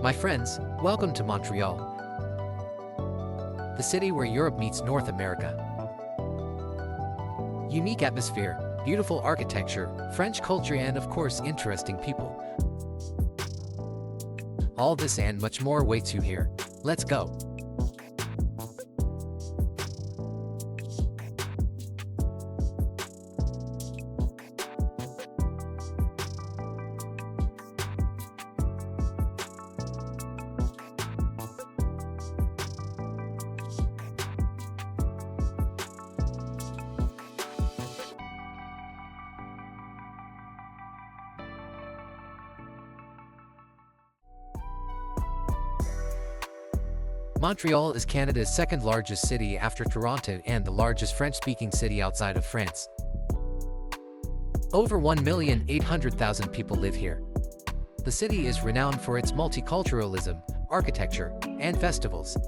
My friends, welcome to Montreal, the city where Europe meets North America. Unique atmosphere, beautiful architecture, French culture, and of course, interesting people. All this and much more awaits you here. Let's go. Montreal is Canada's second-largest city after Toronto and the largest French-speaking city outside of France. Over 1,800,000 people live here. The city is renowned for its multiculturalism, architecture, and festivals.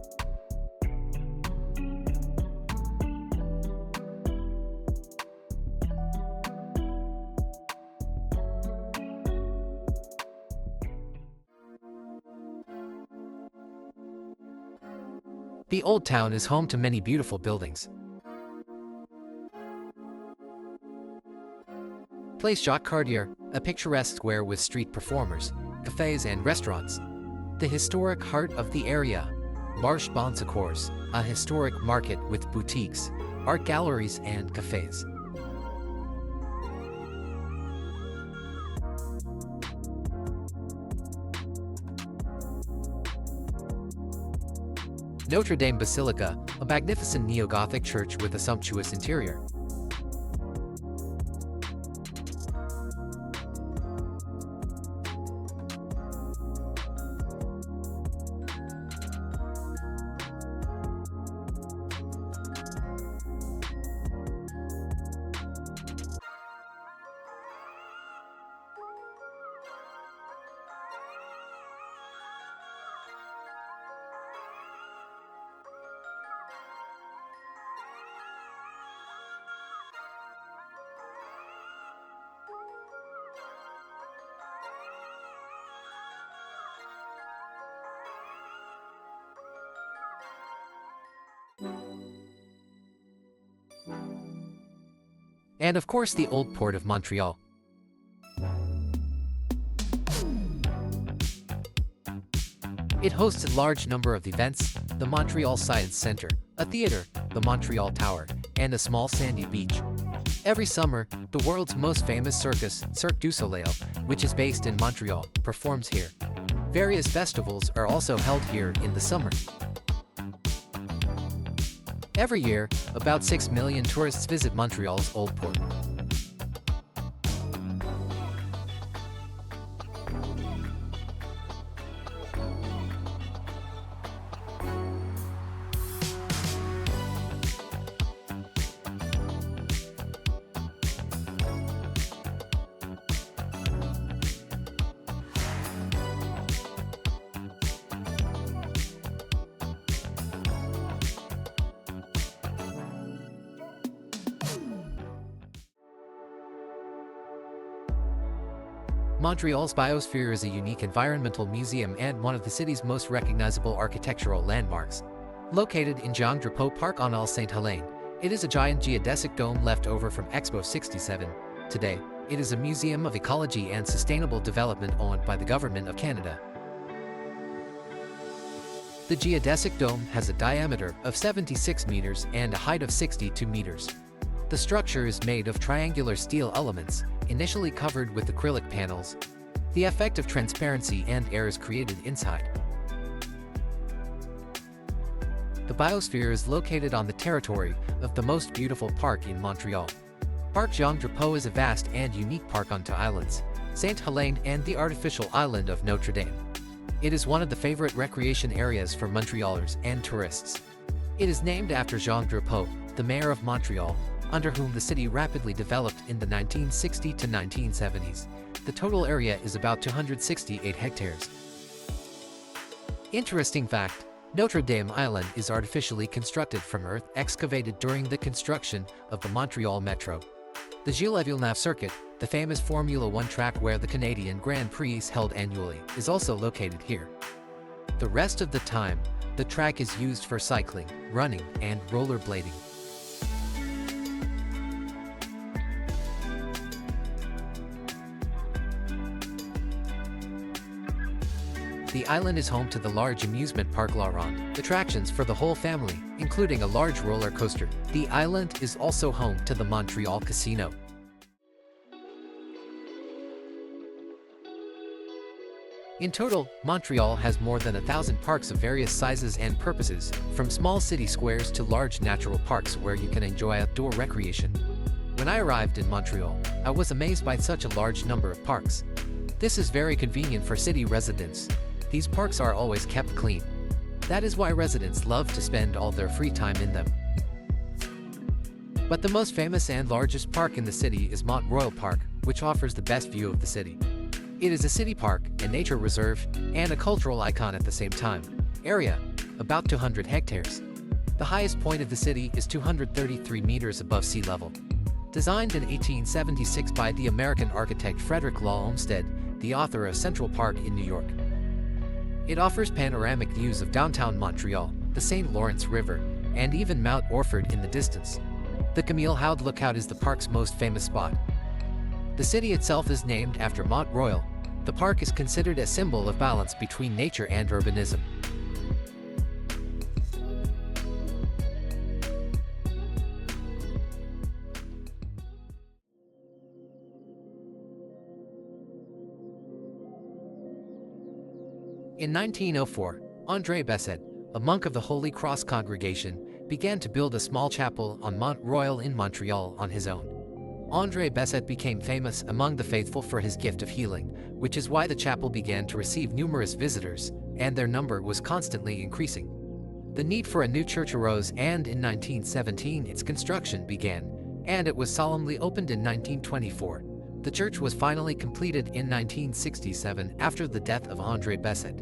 The Old Town is home to many beautiful buildings. Place Jacques Cartier, a picturesque square with street performers, cafes and restaurants. The historic heart of the area, Marché Bonsecours, a historic market with boutiques, art galleries and cafes. Notre Dame Basilica, a magnificent neo-Gothic church with a sumptuous interior. And of course the Old Port of Montreal. It hosts a large number of events, the Montreal Science Centre, a theatre, the Montreal Tower, and a small sandy beach. Every summer, the world's most famous circus, Cirque du Soleil, which is based in Montreal, performs here. Various festivals are also held here in the summer. Every year, about 6 million tourists visit Montreal's Old Port. Montreal's Biosphere is a unique environmental museum and one of the city's most recognizable architectural landmarks. Located in Jean-Drapeau Park on Île Sainte-Hélène, it is a giant geodesic dome left over from Expo 67. Today, it is a museum of ecology and sustainable development owned by the Government of Canada. The geodesic dome has a diameter of 76 meters and a height of 62 meters. The structure is made of triangular steel elements, initially covered with acrylic panels. The effect of transparency and air is created inside. The Biosphere is located on the territory of the most beautiful park in Montreal. Parc Jean-Drapeau is a vast and unique park on two islands, Sainte-Hélène and the artificial island of Notre Dame. It is one of the favorite recreation areas for Montrealers and tourists. It is named after Jean Drapeau, the mayor of Montreal, under whom the city rapidly developed in the 1960s to 1970s. The total area is about 268 hectares. Interesting fact, Notre Dame Island is artificially constructed from earth excavated during the construction of the Montreal Metro. The Gilles Villeneuve Circuit, the famous Formula One track where the Canadian Grand Prix is held annually, is also located here. The rest of the time, the track is used for cycling, running, and rollerblading. The island is home to the large amusement park La Ronde, attractions for the whole family, including a large roller coaster. The island is also home to the Montreal Casino. In total, Montreal has more than 1,000 parks of various sizes and purposes, from small city squares to large natural parks where you can enjoy outdoor recreation. When I arrived in Montreal, I was amazed by such a large number of parks. This is very convenient for city residents. These parks are always kept clean. That is why residents love to spend all their free time in them. But the most famous and largest park in the city is Montreal Park, which offers the best view of the city. It is a city park, a nature reserve, and a cultural icon at the same time. Area: about 200 hectares. The highest point of the city is 233 meters above sea level. Designed in 1876 by the American architect Frederick Law Olmsted, the author of Central Park in New York. It offers panoramic views of downtown Montreal, the St. Lawrence River, and even Mount Orford in the distance. The Camille Houde Lookout is the park's most famous spot. The city itself is named after Montreal. The park is considered a symbol of balance between nature and urbanism. In 1904, André Besset, a monk of the Holy Cross congregation, began to build a small chapel on Mont Royal in Montreal on his own. André Besset became famous among the faithful for his gift of healing, which is why the chapel began to receive numerous visitors, and their number was constantly increasing. The need for a new church arose, and in 1917 its construction began, and it was solemnly opened in 1924. The church was finally completed in 1967 after the death of André Besset.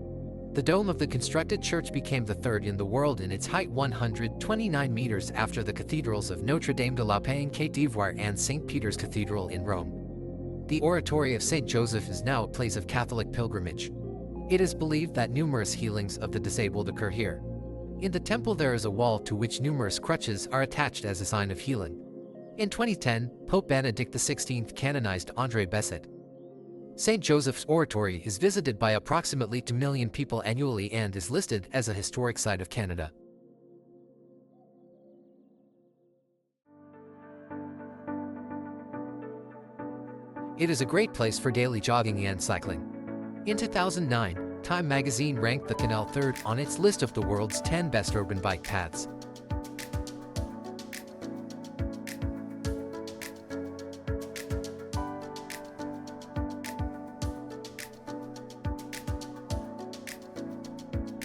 The dome of the constructed church became the third in the world in its height, 129 meters, after the cathedrals of Notre Dame de la Paix in Côte d'Ivoire and St. Peter's Cathedral in Rome. The Oratory of St. Joseph is now a place of Catholic pilgrimage. It is believed that numerous healings of the disabled occur here. In the temple there is a wall to which numerous crutches are attached as a sign of healing. In 2010, Pope Benedict XVI canonized André Besset. St. Joseph's Oratory is visited by approximately 2 million people annually and is listed as a historic site of Canada. It is a great place for daily jogging and cycling. In 2009, Time magazine ranked the canal third on its list of the world's 10 best urban bike paths.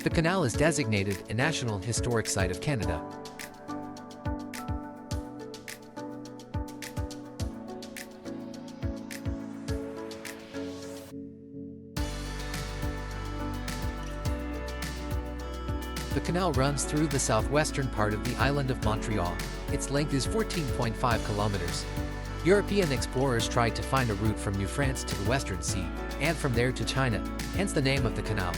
The canal is designated a National Historic Site of Canada. The canal runs through the southwestern part of the island of Montreal. Its length is 14.5 kilometers. European explorers tried to find a route from New France to the Western Sea, and from there to China, hence the name of the canal.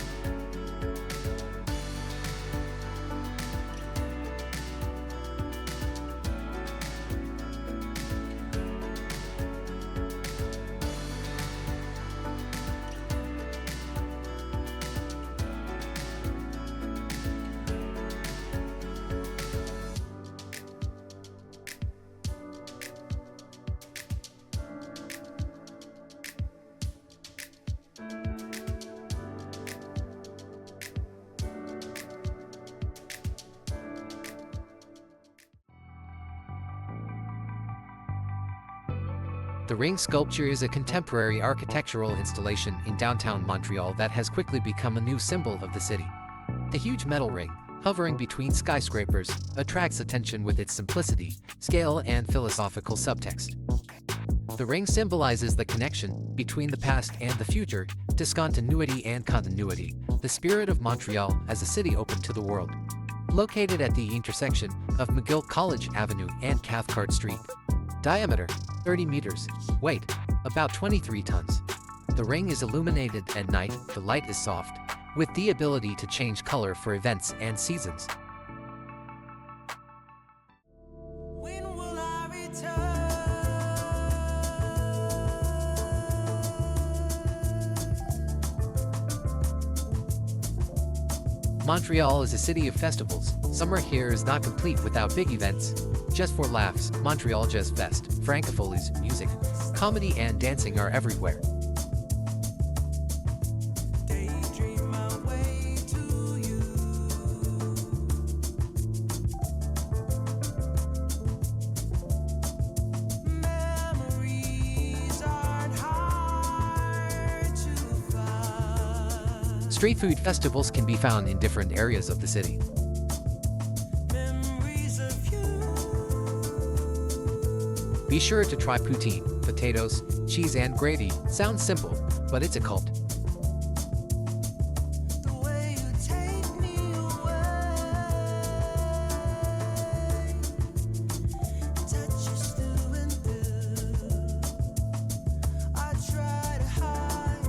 The ring sculpture is a contemporary architectural installation in downtown Montreal that has quickly become a new symbol of the city. The huge metal ring, hovering between skyscrapers, attracts attention with its simplicity, scale, and philosophical subtext. The ring symbolizes the connection between the past and the future, discontinuity and continuity, the spirit of Montreal as a city open to the world. Located at the intersection of McGill College Avenue and Cathcart Street. Diameter, 30 meters. Weight, about 23 tons. The ring is illuminated at night, the light is soft, with the ability to change color for events and seasons. When will I return? Montreal is a city of festivals. Summer here is not complete without big events. Just for laughs, Montreal Jazz Fest, Francophonie's music, comedy and dancing are everywhere. Daydream my way to you. Memories aren't hard to find. Street food festivals can be found in different areas of the city. Memories of you. Be sure to try poutine, potatoes, cheese and gravy. Sounds simple, but it's a cult. The way you take me away. Touch you through and through. I try to hide.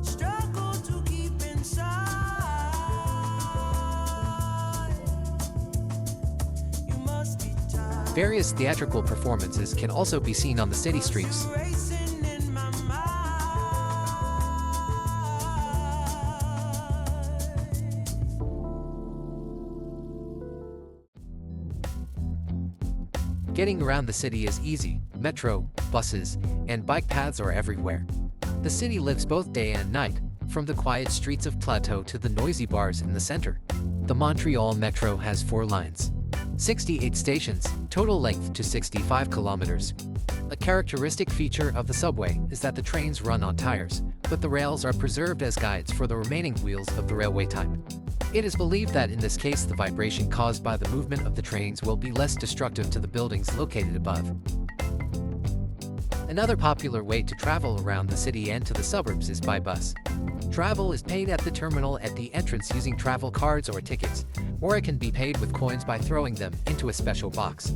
Struggle to keep inside. You must be tired. Various theatrical performances can also be seen on the city streets. Racing in my mind. Getting around the city is easy. Metro, buses, and bike paths are everywhere. The city lives both day and night, from the quiet streets of Plateau to the noisy bars in the center. The Montreal Metro has 4 lines, 68 stations, total length to 65 kilometers. A characteristic feature of the subway is that the trains run on tires, but the rails are preserved as guides for the remaining wheels of the railway type. It is believed that in this case the vibration caused by the movement of the trains will be less destructive to the buildings located above. Another popular way to travel around the city and to the suburbs is by bus. Travel is paid at the terminal at the entrance using travel cards or tickets, or it can be paid with coins by throwing them into a special box.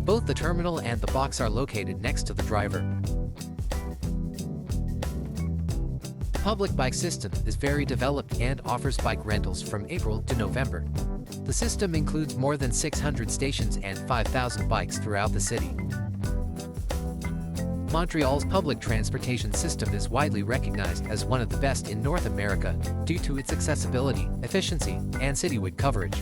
Both the terminal and the box are located next to the driver. The public bike system is very developed and offers bike rentals from April to November. The system includes more than 600 stations and 5,000 bikes throughout the city. Montreal's public transportation system is widely recognized as one of the best in North America due to its accessibility, efficiency, and citywide coverage.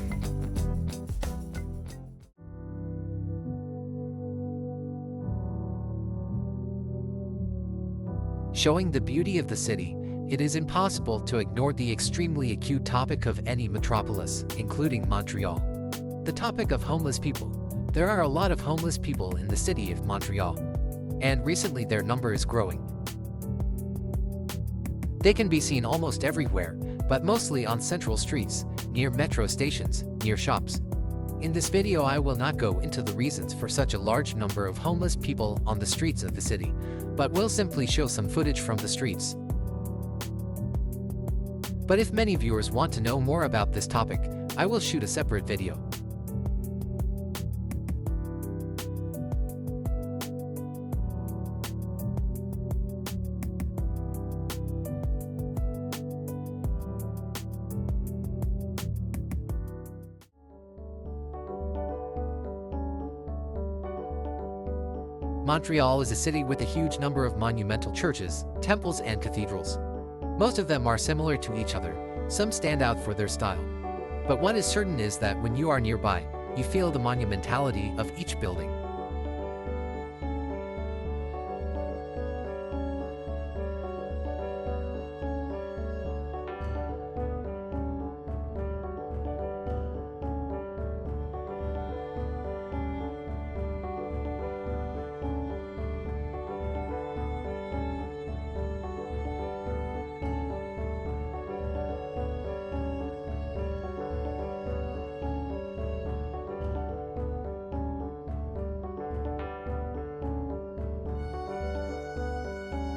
Showing the beauty of the city, it is impossible to ignore the extremely acute topic of any metropolis, including Montreal. The topic of homeless people. There are a lot of homeless people in the city of Montreal, and recently their number is growing. They can be seen almost everywhere, but mostly on central streets, near metro stations, near shops. In this video I will not go into the reasons for such a large number of homeless people on the streets of the city, but will simply show some footage from the streets. But if many viewers want to know more about this topic, I will shoot a separate video. Montreal is a city with a huge number of monumental churches, temples, and cathedrals. Most of them are similar to each other. Some stand out for their style. But what is certain is that when you are nearby, you feel the monumentality of each building.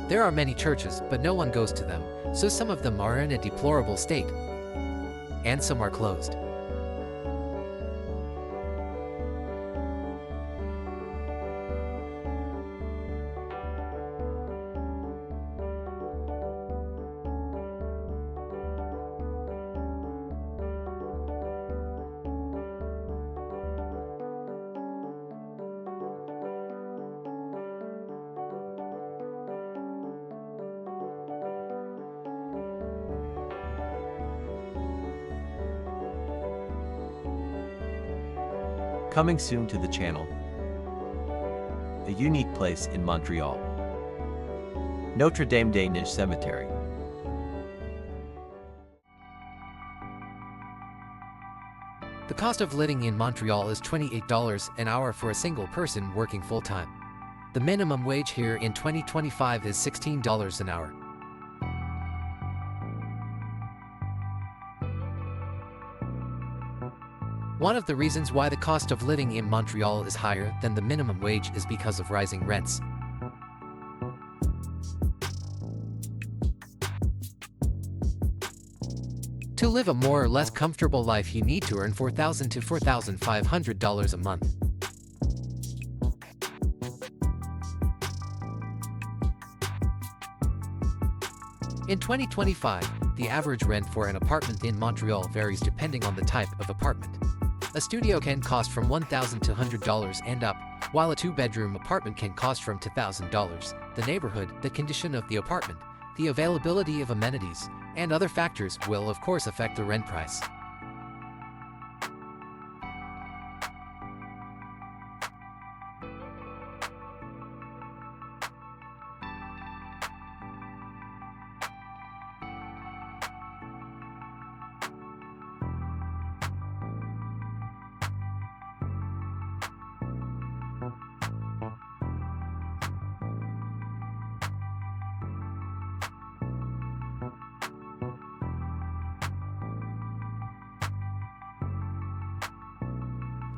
There are many churches, but no one goes to them, so some of them are in a deplorable state, and some are closed. Coming soon to the channel. A unique place in Montreal. Notre Dame des Neiges Cemetery. The cost of living in Montreal is $28 an hour for a single person working full-time. The minimum wage here in 2025 is $16 an hour. One of the reasons why the cost of living in Montreal is higher than the minimum wage is because of rising rents. To live a more or less comfortable life, you need to earn $4,000 to $4,500 a month. In 2025, the average rent for an apartment in Montreal varies depending on the type of apartment. A studio can cost from $1,000 to $100 and up, while a two-bedroom apartment can cost from $2,000. The neighborhood, the condition of the apartment, the availability of amenities, and other factors will of course affect the rent price.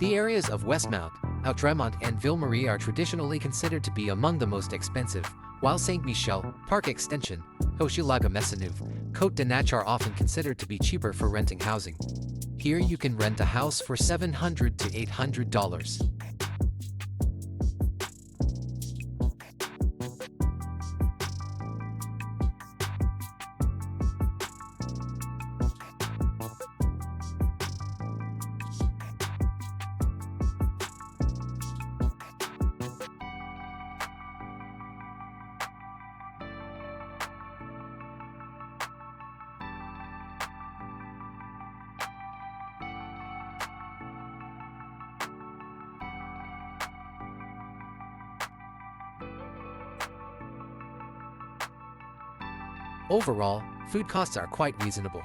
The areas of Westmount, Outremont, and Ville-Marie are traditionally considered to be among the most expensive, while Saint-Michel, Park Extension, Hochelaga-Maisonneuve, Côte-de-Natch are often considered to be cheaper for renting housing. Here you can rent a house for $700 to $800. Overall, food costs are quite reasonable.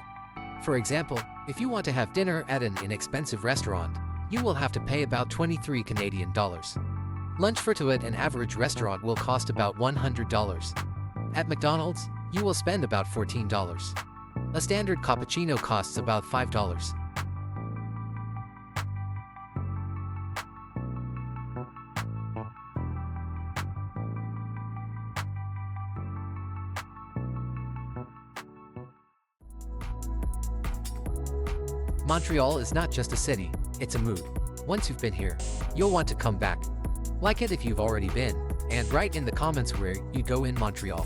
For example, if you want to have dinner at an inexpensive restaurant, you will have to pay about 23 Canadian dollars. Lunch for two at an average restaurant will cost about $100. At McDonald's, you will spend about $14. A standard cappuccino costs about $5. Montreal is not just a city, it's a mood. Once you've been here, you'll want to come back. Like it if you've already been, and write in the comments where you go in Montreal.